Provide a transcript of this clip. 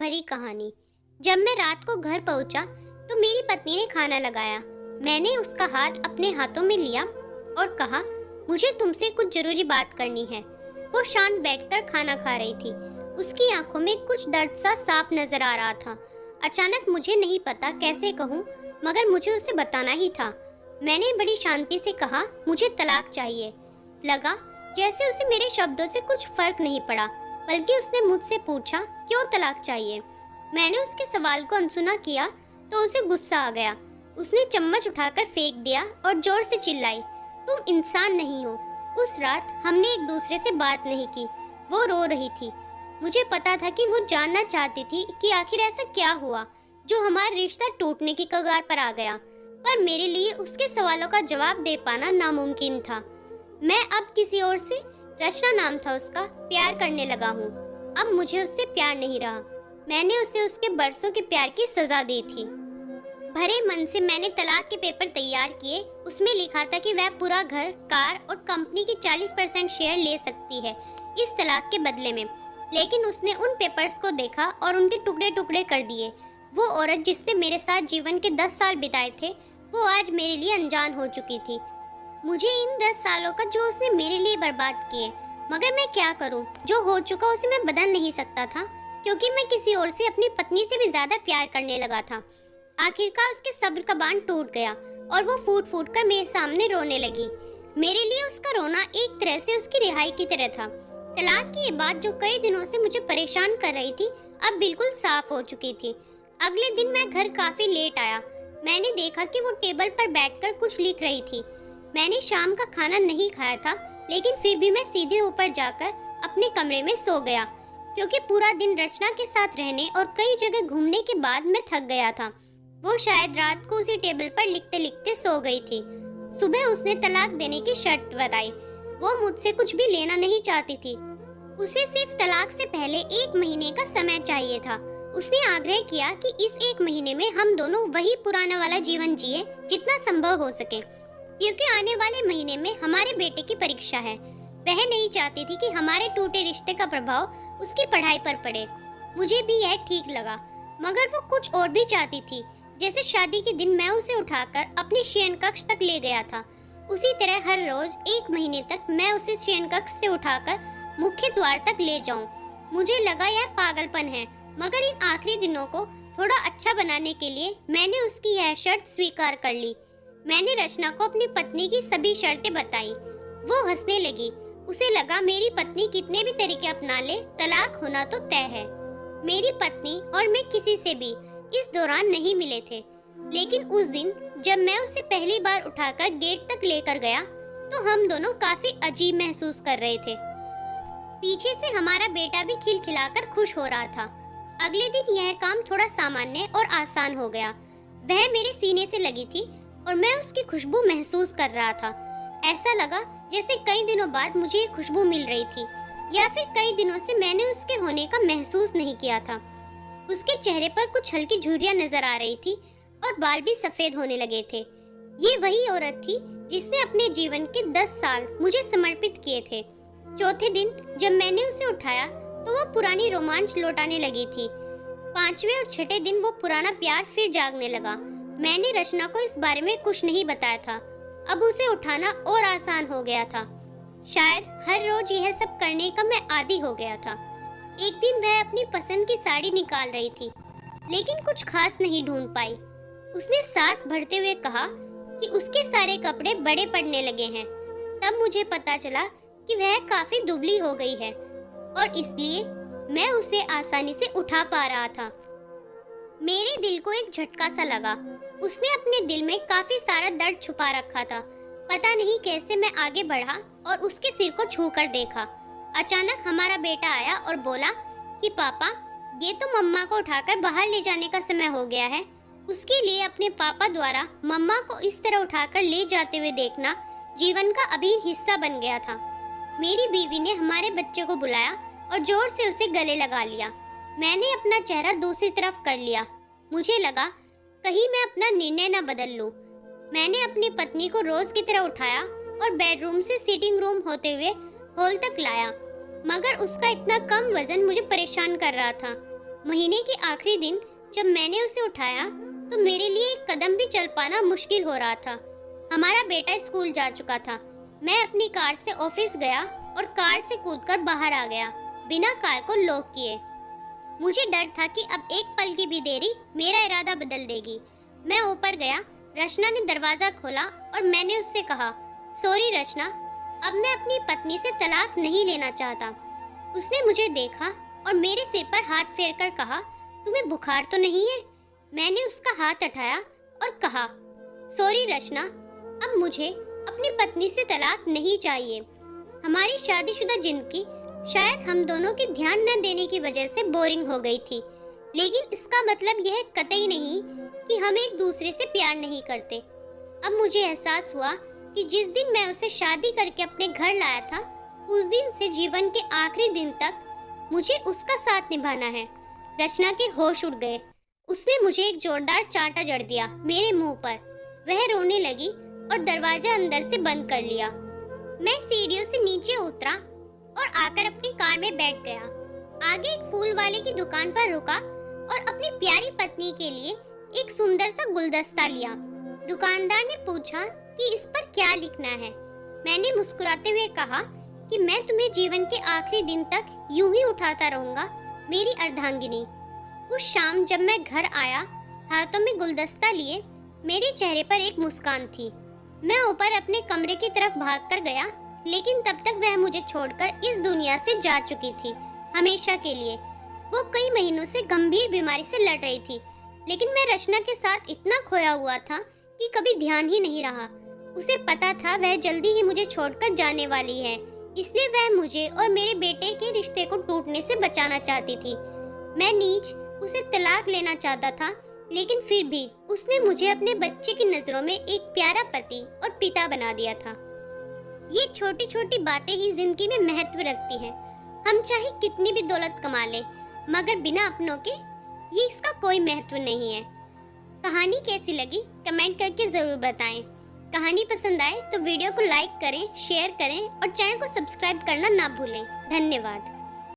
भरी कहानी। जब मैं रात को घर पहुंचा तो मेरी पत्नी ने खाना लगाया। मैंने उसका हाथ अपने हाथों में लिया और कहा, मुझे तुमसे कुछ जरूरी बात करनी है। वो शांत बैठकर खाना खा रही थी। उसकी आंखों में कुछ दर्द सा साफ नजर आ रहा था। अचानक मुझे नहीं पता कैसे कहूँ, मगर मुझे उसे बताना ही था। मैंने बड़ी शांति से कहा, मुझे तलाक चाहिए। लगा जैसे उसे मेरे शब्दों से कुछ फर्क नहीं पड़ा, बल्कि उसने मुझसे पूछा, क्यों तलाक चाहिए। मैंने उसके सवाल को अनसुना किया तो उसे गुस्सा आ गया। उसने चम्मच उठाकर फेंक दिया और जोर से चिल्लाई, तुम इंसान नहीं हो। उस रात हमने एक दूसरे से बात नहीं की। वो रो रही थी। मुझे पता था कि वो जानना चाहती थी कि आखिर ऐसा क्या हुआ जो हमारा रिश्ता टूटने की कगार पर आ गया, पर मेरे लिए उसके सवालों का जवाब दे पाना नामुमकिन था। मैं अब किसी और से, रचना नाम था उसका, प्यार करने लगा हूँ। अब मुझे उससे प्यार नहीं रहा। मैंने उसे उसके बरसों के प्यार की सजा दी थी। भरे मन से मैंने तलाक के पेपर तैयार किए। उसमें लिखा था कि वह पूरा घर, कार और कंपनी की 40% शेयर ले सकती है इस तलाक के बदले में। लेकिन उसने उन पेपर्स को देखा और उनके टुकड़े टुकड़े कर दिए। वो औरत जिसने मेरे साथ जीवन के 10 साल बिताए थे, वो आज मेरे लिए अनजान हो चुकी थी। मुझे इन 10 सालों का जो उसने मेरे लिए बर्बाद किए, मगर मैं क्या करूं? जो हो चुका उसे मैं बदल नहीं सकता था, क्योंकि मैं किसी और से, अपनी पत्नी से भी ज्यादा प्यार करने लगा था। आखिरकार उसके सब्र का बांध टूट गया और वो फूट फूट कर मेरे सामने रोने लगी। मेरे लिए उसका रोना एक तरह से उसकी रिहाई की तरह था। तलाक की ये बात जो कई दिनों से मुझे परेशान कर रही थी, अब बिल्कुल साफ हो चुकी थी। अगले दिन मैं घर काफी लेट आया। मैंने देखा कि वो टेबल पर बैठकर कुछ लिख रही थी। मैंने शाम का खाना नहीं खाया था, लेकिन फिर भी मैं सीधे ऊपर जाकर अपने कमरे में सो गया, क्योंकि पूरा दिन रचना के साथ रहने और कई जगह घूमने के बाद मैं थक गया था। वो शायद रात को उसी टेबल पर लिखते लिखते सो गई थी। सुबह उसने तलाक देने की शर्त बताई। वो मुझसे कुछ भी लेना नहीं चाहती थी। उसे सिर्फ तलाक से पहले 1 महीने का समय चाहिए था। उसने आग्रह किया कि इस 1 महीने में हम दोनों वही पुराना वाला जीवन जिए जितना संभव हो सके, क्योंकि आने वाले महीने में हमारे बेटे की परीक्षा है। वह नहीं चाहती थी कि हमारे टूटे रिश्ते का प्रभाव उसकी पढ़ाई पर पड़े। मुझे भी यह ठीक लगा, मगर वो कुछ और भी चाहती थी। जैसे शादी के दिन मैं उसे उठाकर अपने शयन कक्ष तक ले गया था, उसी तरह हर रोज 1 महीने तक मैं उसे शयन कक्ष से उठाकर मुख्य द्वार तक ले जाऊं। मुझे लगा यह पागलपन है, मगर इन आखिरी दिनों को थोड़ा अच्छा बनाने के लिए मैंने उसकी यह शर्त स्वीकार कर ली। मैंने रचना को अपनी पत्नी की सभी शर्तें बताई। वो हंसने लगी। उसे लगा मेरी पत्नी कितने भी तरीके अपना ले, तलाक होना तो तय है। मेरी पत्नी और मैं किसी से भी इस दौरान नहीं मिले थे, लेकिन उस दिन जब मैं उसे पहली बार उठाकर गेट तक लेकर गया तो हम दोनों काफी अजीब महसूस कर रहे थे। पीछे से हमारा बेटा भी खिलखिलाकर खुश हो रहा था। अगले दिन यह काम थोड़ा सामान्य और आसान हो गया। वह मेरे सीने से लगी थी और मैं उसकी खुशबू महसूस कर रहा था। ऐसा लगा जैसे कई दिनों बाद मुझे ये खुशबू मिल रही थी, या फिर कई दिनों से मैंने उसके होने का महसूस नहीं किया था। उसके चेहरे पर कुछ हल्की झुर्रियां नजर आ रही थी और बाल भी सफेद होने लगे थे। ये वही औरत थी जिसने अपने जीवन के 10 साल मुझे समर्पित किए थे। चौथे दिन जब मैंने उसे उठाया तो वो पुरानी रोमांच लौटाने लगी थी। 5वें और 6ठे दिन वो पुराना प्यार फिर जागने लगा। मैंने रचना को इस बारे में कुछ नहीं बताया था। अब उसे उठाना और आसान हो गया था। शायद हर रोज यह सब करने का मैं आदी हो गया था। एक दिन वह अपनी पसंद की साड़ी निकाल रही थी, लेकिन कुछ खास नहीं ढूंढ पाई। उसने सांस भरते हुए कहा कि उसके सारे कपड़े बड़े पड़ने लगे हैं। तब मुझे पता चला कि वह काफी दुबली हो गई है और इसलिए मैं उसे आसानी से उठा पा रहा था। मेरे दिल को एक झटका सा लगा। उसने अपने दिल में काफी सारा दर्द छुपा रखा था। पता नहीं कैसे मैं आगे बढ़ा और उसके सिर को छूकर देखा। अचानक हमारा बेटा आया और बोला कि पापा, ये तो मम्मा को उठाकर बाहर ले जाने का समय हो गया है। उसके लिए अपने पापा द्वारा मम्मा को इस तरह उठाकर ले जाते हुए देखना जीवन का अभिन्न हिस्सा बन गया था। मेरी बीवी ने हमारे बच्चे को बुलाया और जोर से उसे गले लगा लिया। मैंने अपना चेहरा दूसरी तरफ कर लिया। मुझे लगा कहीं मैं अपना निर्णय न बदल लूं। मैंने अपनी पत्नी को रोज की तरह उठाया और बेडरूम से सिटिंग रूम होते हुए हॉल तक लाया, मगर उसका इतना कम वजन मुझे परेशान कर रहा था। महीने के आखिरी दिन जब मैंने उसे उठाया तो मेरे लिए एक कदम भी चल पाना मुश्किल हो रहा था। हमारा बेटा स्कूल जा चुका था। मैं अपनी कार से ऑफिस गया और कार से कूदकर बाहर आ गया, बिना कार को लॉक किए। मुझे डर था कि अब एक पल की भी देरी मेरा इरादा बदल देगी। मैं ऊपर गया। रचना ने दरवाजा खोला और मैंने उससे कहा, सॉरी रचना, अब मैं अपनी पत्नी से तलाक नहीं लेना चाहता। उसने मुझे देखा और मेरे सिर पर हाथ फेरकर कहा, तुम्हें बुखार तो नहीं है? मैंने उसका हाथ उठाया और कहा, सॉरी रचना, अब मुझे अपनी पत्नी से तलाक नहीं चाहिए। हमारी शादीशुदा जिंदगी शायद हम दोनों के ध्यान न देने की वजह से बोरिंग हो गई थी, लेकिन इसका मतलब यह कतई नहीं कि हम एक दूसरे से प्यार नहीं करते। अब मुझे एहसास हुआ कि जिस दिन मैं उसे शादी करके अपने घर लाया था, उस दिन से जीवन के आखिरी दिन तक मुझे उसका साथ निभाना है। रचना के होश उड़ गए। उसने मुझे एक जोरदार चांटा जड़ दिया मेरे मुंह पर। वह रोने लगी और दरवाजा अंदर से बंद कर लिया। मैं सीढ़ियों से नीचे उतरा और आकर अपनी कार में बैठ गया। आगे एक फूल वाले की दुकान पर रुका और अपनी प्यारी पत्नी के लिए एक सुंदर सा गुलदस्ता लिया। दुकानदार ने पूछा कि इस पर क्या लिखना है। मैंने मुस्कुराते हुए कहा कि मैं तुम्हें जीवन के आखिरी दिन तक यूं ही उठाता रहूंगा, मेरी अर्धांगिनी। उस शाम जब मैं घर आया, हाथों में गुलदस्ता लिए, मेरे चेहरे पर एक मुस्कान थी। मैं ऊपर अपने कमरे की तरफ भागकर गया, लेकिन तब तक वह मुझे छोड़कर इस दुनिया से जा चुकी थी, हमेशा के लिए। वो कई महीनों से गंभीर बीमारी से लड़ रही थी, लेकिन मैं रचना के साथ इतना खोया हुआ था कि कभी ध्यान ही नहीं रहा। उसे पता था वह जल्दी ही मुझे छोड़कर जाने वाली है, इसलिए वह मुझे और मेरे बेटे के रिश्ते को टूटने से बचाना चाहती थी। मैं नीच उसे तलाक लेना चाहता था, लेकिन फिर भी उसने मुझे अपने बच्चे की नजरों में एक प्यारा पति और पिता बना दिया था। ये छोटी छोटी बातें ही जिंदगी में महत्व रखती हैं। हम चाहे कितनी भी दौलत कमा लें, मगर बिना अपनों के ये इसका कोई महत्व नहीं है। कहानी कैसी लगी कमेंट करके जरूर बताएं। कहानी पसंद आए तो वीडियो को लाइक करें, शेयर करें और चैनल को सब्सक्राइब करना ना भूलें। धन्यवाद।